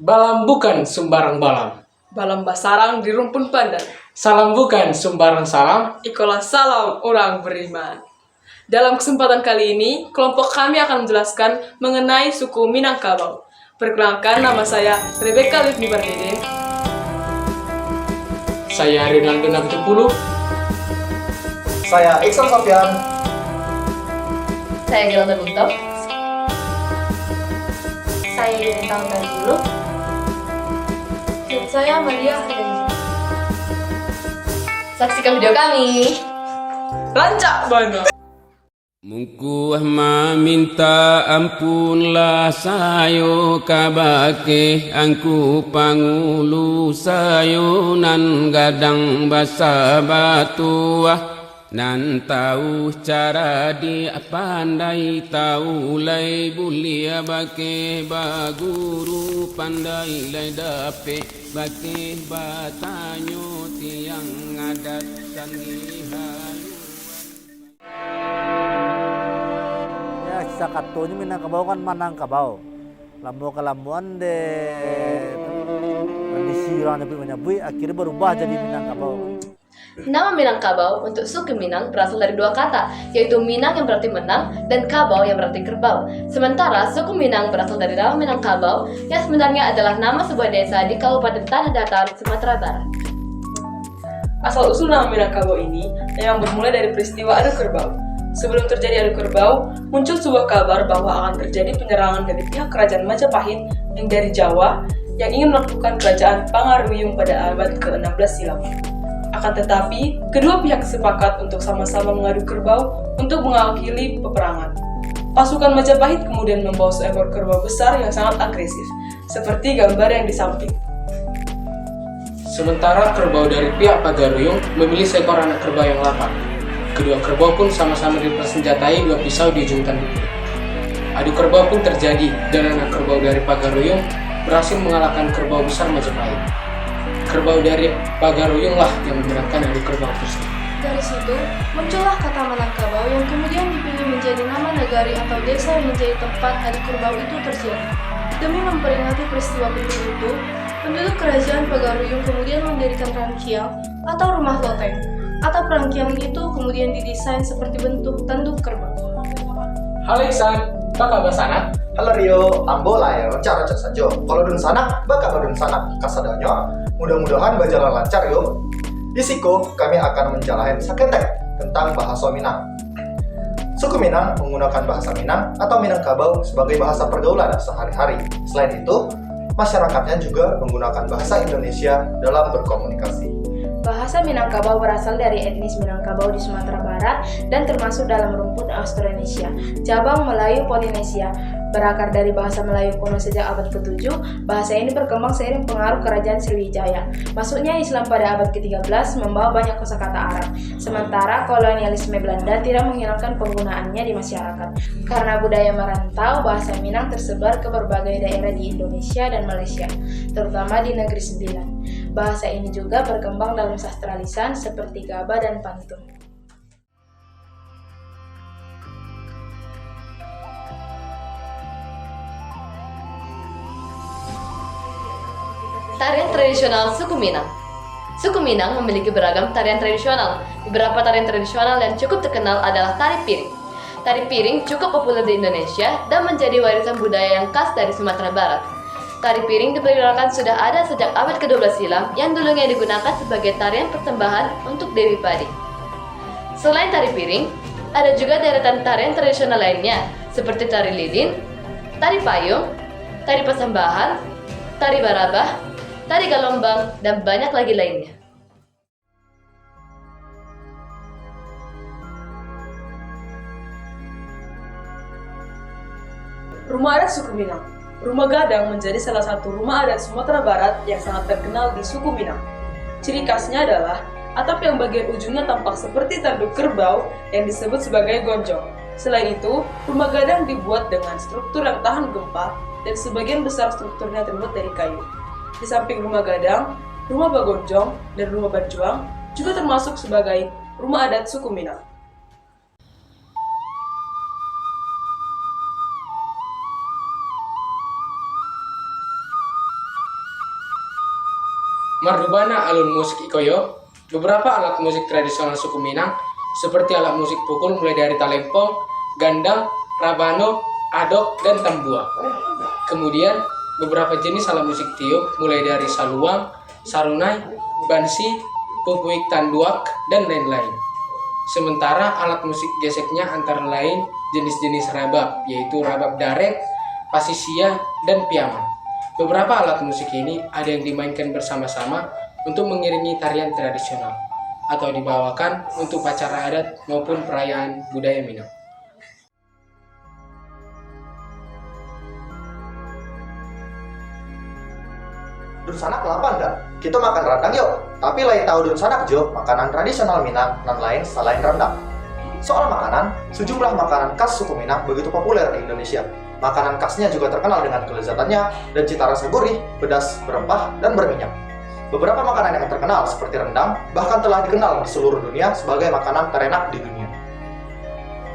Balam bukan sembarang balam. Balam basarang di rumpun pandan. Salam bukan sembarang salam. Ikolah salam orang beriman. Dalam kesempatan kali ini, kelompok kami akan menjelaskan mengenai suku Minangkabau. Perkenalkan, nama saya Rebecca Livni Bardeden. Saya Rinaldo Nabitupulu. Saya Iksan Sofian. Saya Gelanda Bungtop. Saya Yuni tahun dari dulu. Dan saya Maria Hadanji. Saksikan video kami. Rancak Bana. Mungkuah ma minta ampunlah sayo kabake angku pangulu sayo nan gadang basa batuah nan tahu cara dia pandai tahu lay bulia bake baguru pandai lay dape bake batanyo tiang adat sangihan. Sakatunya Minangkabau kan Manangkabau. Lambu kelambuan de kondisi orang nyebui akhirnya berubah jadi Minangkabau. Nama Minangkabau untuk suku Minang berasal dari dua kata, yaitu Minang yang berarti menang dan Kabau yang berarti kerbau. Sementara suku Minang berasal dari nama Minangkabau yang sebenarnya adalah nama sebuah desa di Kabupaten Tanah Datar, Sumatera Barat. Asal-usul nama Minangkabau ini yang bermula dari peristiwa adu kerbau. Sebelum terjadi adu kerbau, muncul sebuah kabar bahwa akan terjadi penyerangan dari pihak kerajaan Majapahit yang dari Jawa yang ingin melakukan kerajaan Pangaruyung pada abad ke-16 silam. Akan tetapi, kedua pihak sepakat untuk sama-sama mengadu kerbau untuk mengakhiri peperangan. Pasukan Majapahit kemudian membawa seekor kerbau besar yang sangat agresif, seperti gambar yang di samping. Sementara kerbau dari pihak Pagaruyung memilih seekor anak kerbau yang lapar. Kedua kerbau pun sama-sama dipersenjatai dua pisau di ujung tanduknya. Adu kerbau pun terjadi dan anak kerbau dari Pagaruyung berhasil mengalahkan kerbau besar Majapahit. Kerbau dari Pagaruyung lah yang memenangkan adu kerbau tersebut. Dari situ, muncullah kata Minangkabau yang kemudian dipilih menjadi nama negari atau desa yang menjadi tempat adu kerbau itu terjadi. Demi memperingati peristiwa penting itu, penduduk kerajaan Pagaruyung kemudian mendirikan rangkiang atau rumah loteng, atau rangkiang itu kemudian didesain seperti bentuk tanduk kerbau. Halo Iksan, apa kabar sana? Halo Rio, ambo lah ya, cara saja. Kalau dun sana, bakal dun sana. Kasadanya, mudah-mudahan berjalan lancar yo. Di Siko, kami akan menjalani saketek tentang bahasa Minang. Suku Minang menggunakan bahasa Minang atau Minangkabau sebagai bahasa pergaulan sehari-hari. Selain itu, masyarakatnya juga menggunakan bahasa Indonesia dalam berkomunikasi. Bahasa Minangkabau berasal dari etnis Minangkabau di Sumatera Barat dan termasuk dalam rumpun Austronesia, cabang Melayu Polinesia. Berakar dari bahasa Melayu kuno sejak abad ke-7, bahasa ini berkembang seiring pengaruh kerajaan Sriwijaya. Masuknya Islam pada abad ke-13 membawa banyak kosakata Arab, sementara kolonialisme Belanda tidak menghilangkan penggunaannya di masyarakat. Karena budaya merantau, bahasa Minang tersebar ke berbagai daerah di Indonesia dan Malaysia, terutama di Negeri Sembilan. Bahasa ini juga berkembang dalam sastra lisan seperti gabah dan pantun. Tarian tradisional suku Minang. Suku Minang memiliki beragam tarian tradisional. Beberapa tarian tradisional yang cukup terkenal adalah tari piring. Tari piring cukup populer di Indonesia dan menjadi warisan budaya yang khas dari Sumatera Barat. Tari piring diperkirakan sudah ada sejak abad ke-12 silam yang dulunya digunakan sebagai tarian persembahan untuk Dewi Padi. Selain tari piring, ada juga deretan tarian tradisional lainnya seperti tari lilin, tari payung, tari persembahan, tari barabah, tari galombang, dan banyak lagi lainnya. Rumah adat suku Minang. Rumah Gadang menjadi salah satu rumah adat Sumatera Barat yang sangat terkenal di suku Minang. Ciri khasnya adalah atap yang bagian ujungnya tampak seperti tanduk kerbau yang disebut sebagai gonjong. Selain itu, rumah Gadang dibuat dengan struktur yang tahan gempa dan sebagian besar strukturnya terbuat dari kayu. Di samping rumah Gadang, rumah Bagonjong dan rumah Banjuang juga termasuk sebagai rumah adat suku Minang. Mardubana alun musik ikoyo, beberapa alat musik tradisional suku Minang seperti alat musik pukul mulai dari talempong, gandang, rabano, adok, dan tambua. Kemudian beberapa jenis alat musik tiup mulai dari saluang, sarunai, bansi, pupuik tanduak, dan lain-lain. Sementara alat musik geseknya antara lain jenis-jenis rabab, yaitu rabab daret, pasisia, dan piaman. Beberapa alat musik ini ada yang dimainkan bersama-sama untuk mengiringi tarian tradisional atau dibawakan untuk acara adat maupun perayaan budaya Minang. Dun sanak lapan dah. Kita makan rendang yuk. Tapi lain tahu dun sanak jo, makanan tradisional Minang dan lain selain rendang. Soal makanan, sejumlah makanan khas suku Minang begitu populer di Indonesia. Makanan khasnya juga terkenal dengan kelezatannya dan cita rasa gurih, pedas, berempah, dan berminyak. Beberapa makanan yang terkenal seperti rendang bahkan telah dikenal di seluruh dunia sebagai makanan terenak di dunia.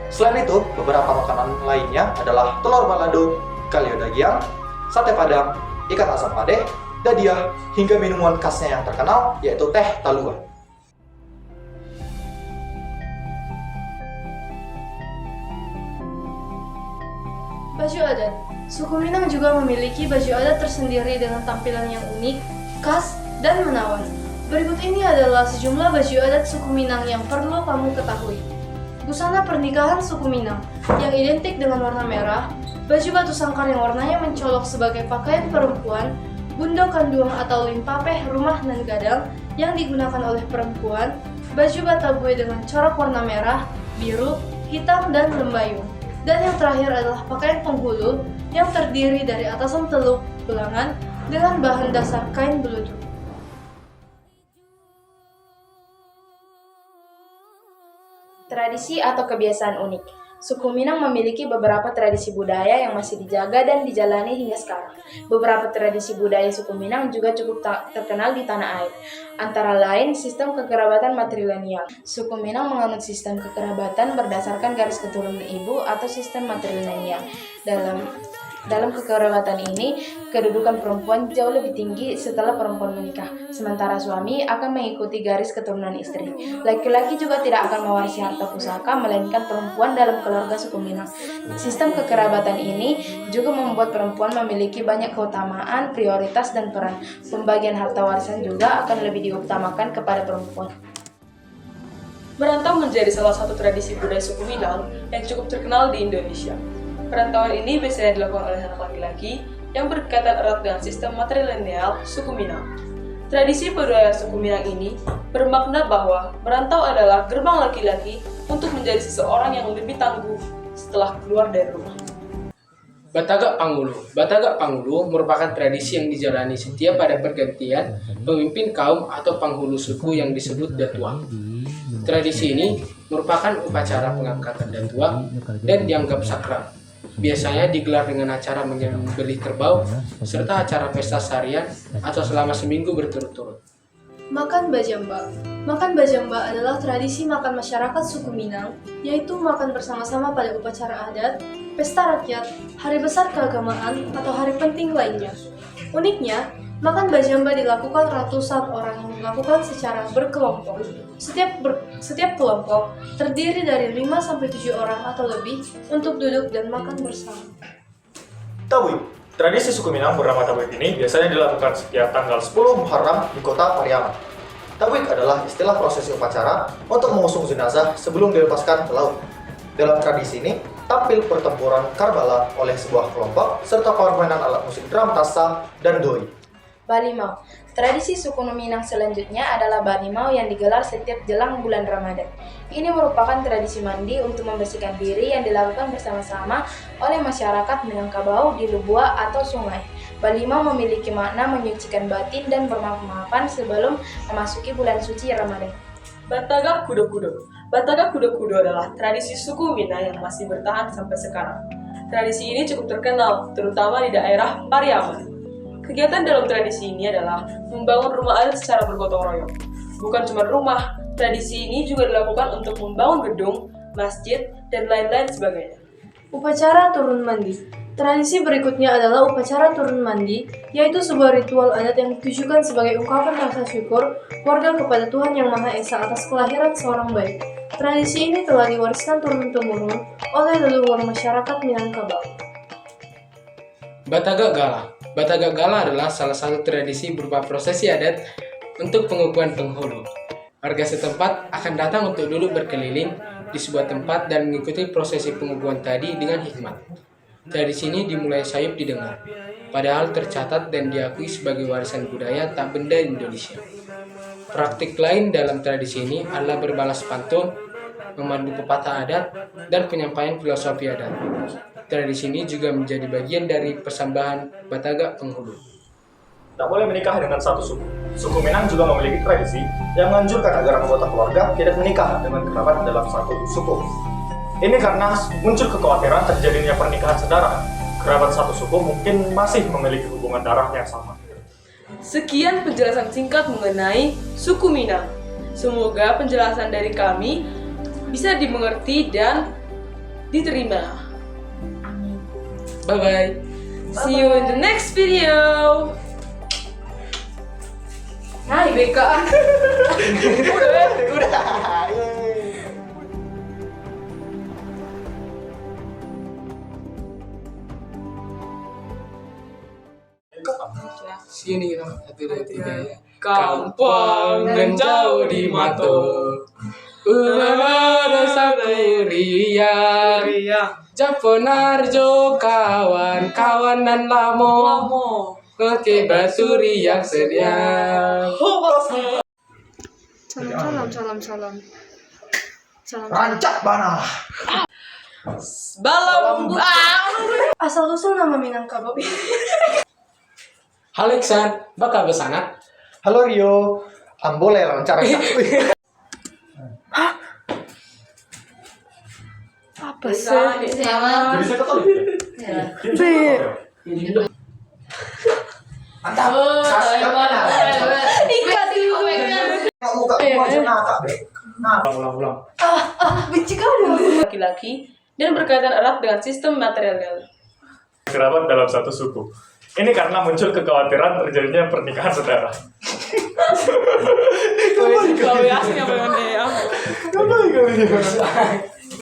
Selain itu, beberapa makanan lainnya adalah telur balado, kalio dagiang, sate padang, ikan asam padeh, dadia, hingga minuman khasnya yang terkenal yaitu teh talua. Baju adat. Suku Minang juga memiliki baju adat tersendiri dengan tampilan yang unik, khas, dan menawan. Berikut ini adalah sejumlah baju adat suku Minang yang perlu kamu ketahui. Busana pernikahan suku Minang yang identik dengan warna merah, baju batu sangkar yang warnanya mencolok sebagai pakaian perempuan, bundo kanduang atau limpapeh rumah nan gadang yang digunakan oleh perempuan, baju batabue dengan corak warna merah, biru, hitam, dan lembayung. Dan yang terakhir adalah pakaian penghulu yang terdiri dari atasan teluk belangan dengan bahan dasar kain beludru. Tradisi atau kebiasaan unik. Suku Minang memiliki beberapa tradisi budaya yang masih dijaga dan dijalani hingga sekarang. Beberapa tradisi budaya suku Minang juga cukup terkenal di tanah air. Antara lain, sistem kekerabatan matrilineal. Suku Minang menganut sistem kekerabatan berdasarkan garis keturunan ibu atau sistem matrilineal. Dalam kekerabatan ini, kedudukan perempuan jauh lebih tinggi setelah perempuan menikah, sementara suami akan mengikuti garis keturunan istri. Laki-laki juga tidak akan mewarisi harta pusaka, melainkan perempuan dalam keluarga suku Minang. Sistem kekerabatan ini juga membuat perempuan memiliki banyak keutamaan, prioritas, dan peran. Pembagian harta warisan juga akan lebih diutamakan kepada perempuan. Merantau menjadi salah satu tradisi budaya suku Minang yang cukup terkenal di Indonesia. Perantauan ini biasanya dilakukan oleh anak laki-laki yang berkaitan erat dengan sistem matrilineal suku Minang. Tradisi budaya suku Minang ini bermakna bahwa merantau adalah gerbang laki-laki untuk menjadi seseorang yang lebih tangguh setelah keluar dari rumah. Batagak Panghulu. Batagak Panghulu merupakan tradisi yang dijalani setiap pada pergantian pemimpin kaum atau penghulu suku yang disebut Datuak. Tradisi ini merupakan upacara pengangkatan Datuak dan dianggap sakral. Biasanya digelar dengan acara menyembelih kerbau serta acara pesta seharian atau selama seminggu berturut-turut. Makan bajamba. Makan bajamba adalah tradisi makan masyarakat suku Minang, yaitu makan bersama-sama pada upacara adat, pesta rakyat, hari besar keagamaan, atau hari penting lainnya. Uniknya, makan bajamba dilakukan ratusan orang yang dilakukan secara berkelompok. Setiap kelompok terdiri dari 5-7 orang atau lebih untuk duduk dan makan bersama. Tabuik. Tradisi suku Minang bernama Tabuik ini biasanya dilakukan setiap tanggal 10 Muharram di kota Pariaman. Tabuik adalah istilah prosesi upacara untuk mengusung jenazah sebelum dilepaskan ke laut. Dalam tradisi ini, tampil pertempuran Karbala oleh sebuah kelompok serta permainan alat musik drum tasa dan doi. Balimau. Tradisi suku Minang selanjutnya adalah balimau yang digelar setiap jelang bulan Ramadan. Ini merupakan tradisi mandi untuk membersihkan diri yang dilakukan bersama-sama oleh masyarakat Minangkabau di lubua atau sungai. Balimau memiliki makna menyucikan batin dan bermaaf-maafan sebelum memasuki bulan suci Ramadan. Batagak Kudo-Kudo. Batagak Kudo-Kudo adalah tradisi suku Minang yang masih bertahan sampai sekarang. Tradisi ini cukup terkenal, terutama di daerah Pariaman. Kegiatan dalam tradisi ini adalah membangun rumah adat secara bergotong royong. Bukan cuma rumah, tradisi ini juga dilakukan untuk membangun gedung, masjid, dan lain-lain sebagainya. Upacara turun mandi. Tradisi berikutnya adalah upacara turun mandi, yaitu sebuah ritual adat yang ditujukan sebagai ungkapan rasa syukur warga kepada Tuhan Yang Maha Esa atas kelahiran seorang bayi. Tradisi ini telah diwariskan turun-temurun oleh leluhur masyarakat Minangkabau. Batagak Gala. Batagak Gala adalah salah satu tradisi berupa prosesi adat untuk pengukuhan penghulu. Warga setempat akan datang untuk duduk berkeliling di sebuah tempat dan mengikuti prosesi pengukuhan tadi dengan hikmat. Tradisi ini dimulai sayup didengar, padahal tercatat dan diakui sebagai warisan budaya tak benda Indonesia. Praktik lain dalam tradisi ini adalah berbalas pantun, memandu pepatah adat, dan penyampaian filosofi adat. Tradisi ini juga menjadi bagian dari persambahan Batagak penghulu. Tak boleh menikah dengan satu suku. Suku Minang juga memiliki tradisi yang menganjurkan agar anggota keluarga tidak menikah dengan kerabat dalam satu suku. Ini karena muncul kekhawatiran terjadinya pernikahan saudara. Kerabat satu suku mungkin masih memiliki hubungan darah yang sama. Sekian penjelasan singkat mengenai suku Minang. Semoga penjelasan dari kami bisa dimengerti dan diterima. Bye-bye. See you in the next video. Nah, IBK. Udah. Sini dong, 1, 2, 3 ya. Kampung dan jauh di mato, ulama dosaku ria, Japonarjo kawan dan lamo, oke batu riak sedia. Salam. Rancak bana. Balam Asal usul nama Minangkabau. Haleksan, bakal besanak. Halo Rio, boleh lancar. Apa sih? Jadi saya ketahui. Mantap. Kamu buka aja nakak, Be. Nah, ulang. Benci kamu. laki-laki dan berkaitan erat dengan sistem matriarkal. Kerabat dalam satu suku. Ini karena muncul kekhawatiran terjadinya pernikahan saudara. Kau ya, siapa yang